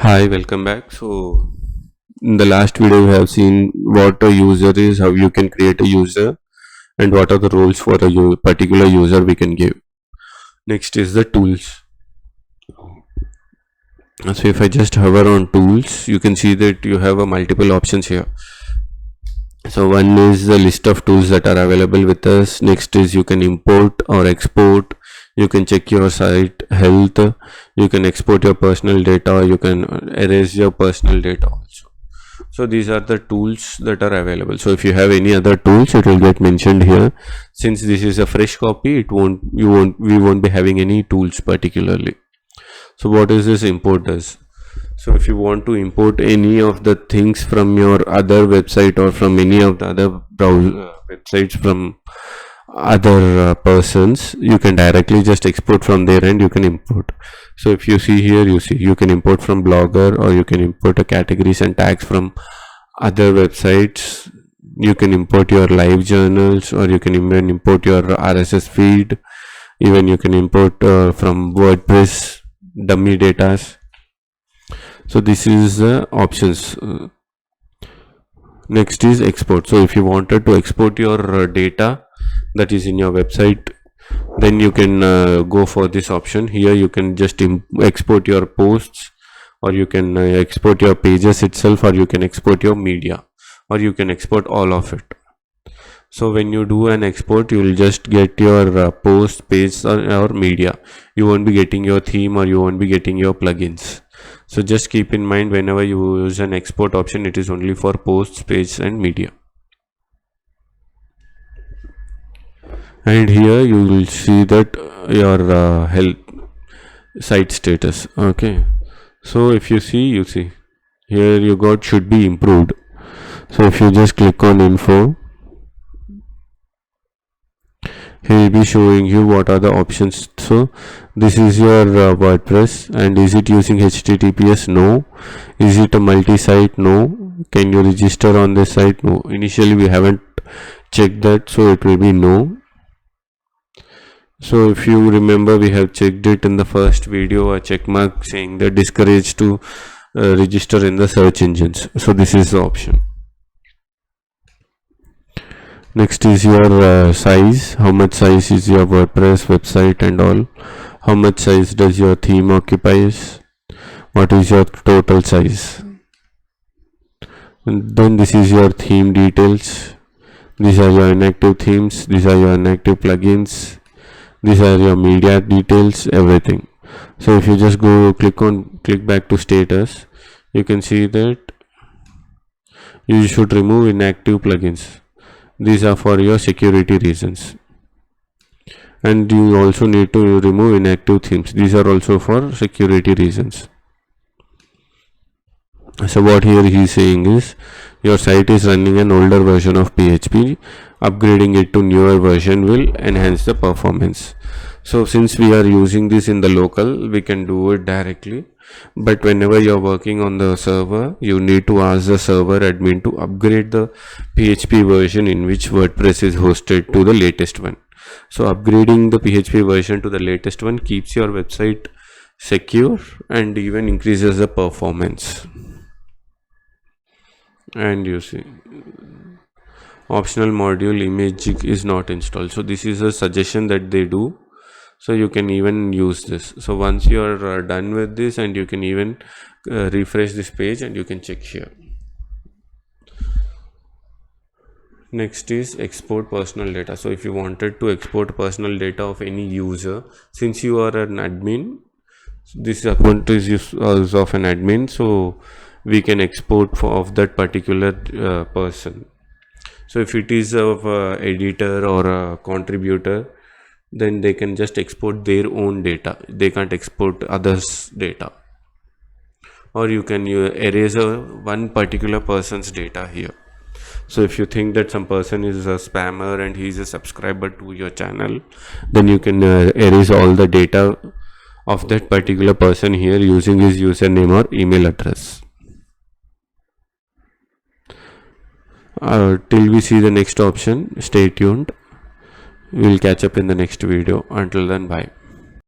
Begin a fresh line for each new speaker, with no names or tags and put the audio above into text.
Hi, welcome back. So, in the last video, we have seen what a user is, how you can create a user, and what are the roles for a particular user we can give. Next is the tools. So, if I just hover on tools, you can see that you have a multiple options here. So, one is the list of tools that are available with us. Next is you can import or export. You can check your site health. You can export your personal data. You can erase your personal data also. So these are the tools that are available. So if you have any other tools, it will get mentioned here. Since this is a fresh copy, we won't be having any tools particularly. So what is this import does? So if you want to import any of the things from your other website or from any of the other browser websites from other persons, you can directly just export from there and you can import. So if you see here, you can import from Blogger, or you can import a categories and tags from other websites. You can import your live journals, or you can even import your RSS feed. Even you can import from WordPress dummy datas. So this is the options. Next is export. So if you wanted to export your data that is in your website, then you can go for this option. Here you can just export your posts, or you can export your pages itself, or you can export your media, or you can export all of it. So when you do an export, you will just get your post, page, or media. You won't be getting your theme, or you won't be getting your plugins. So just keep in mind, whenever you use an export option, it is only for posts, page, and media. And here you will see that your health site status. Okay, so if you see here you got should be improved. So if you just click on info, he will be showing you what are the options. So this is your WordPress, and is it using HTTPS? No. Is it a multi-site? No. Can you register on this site? No. Initially we haven't checked that, so it will be no. So if you remember, we have checked it in the first video, a check mark saying that discouraged to register in the search engines. So this is the option. Next is your size. How much size is your WordPress website and all? How much size does your theme occupies? What is your total size? And then this is your theme details. These are your inactive themes. These are your inactive plugins. These are your media details, everything. So if you just click back to status, you can see that you should remove inactive plugins. These are for your security reasons, and you also need to remove inactive themes. These are also for security reasons. So what here he is saying is, your site is running an older version of PHP. Upgrading it to newer version will enhance the performance. So since we are using this in the local, we can do it directly, but whenever you're working on the server, you need to ask the server admin to upgrade the PHP version in which WordPress is hosted to the latest one. So upgrading the PHP version to the latest one keeps your website secure and even increases the performance. And you see, optional module image is not installed. So this is a suggestion that they do, so you can even use this. So once you are done with this, and you can even refresh this page and you can check here. Next is export personal data. So if you wanted to export personal data of any user, since you are an admin, this account is used of an admin, so we can export of that particular person. So if it is of editor or a contributor, then they can just export their own data. They can't export others' data. Or you can erase one particular person's data here. So if you think that some person is a spammer and he is a subscriber to your channel, then you can erase all the data of that particular person here using his username or email address. Till we see the next option, stay tuned. We will catch up in the next video. Until then, bye.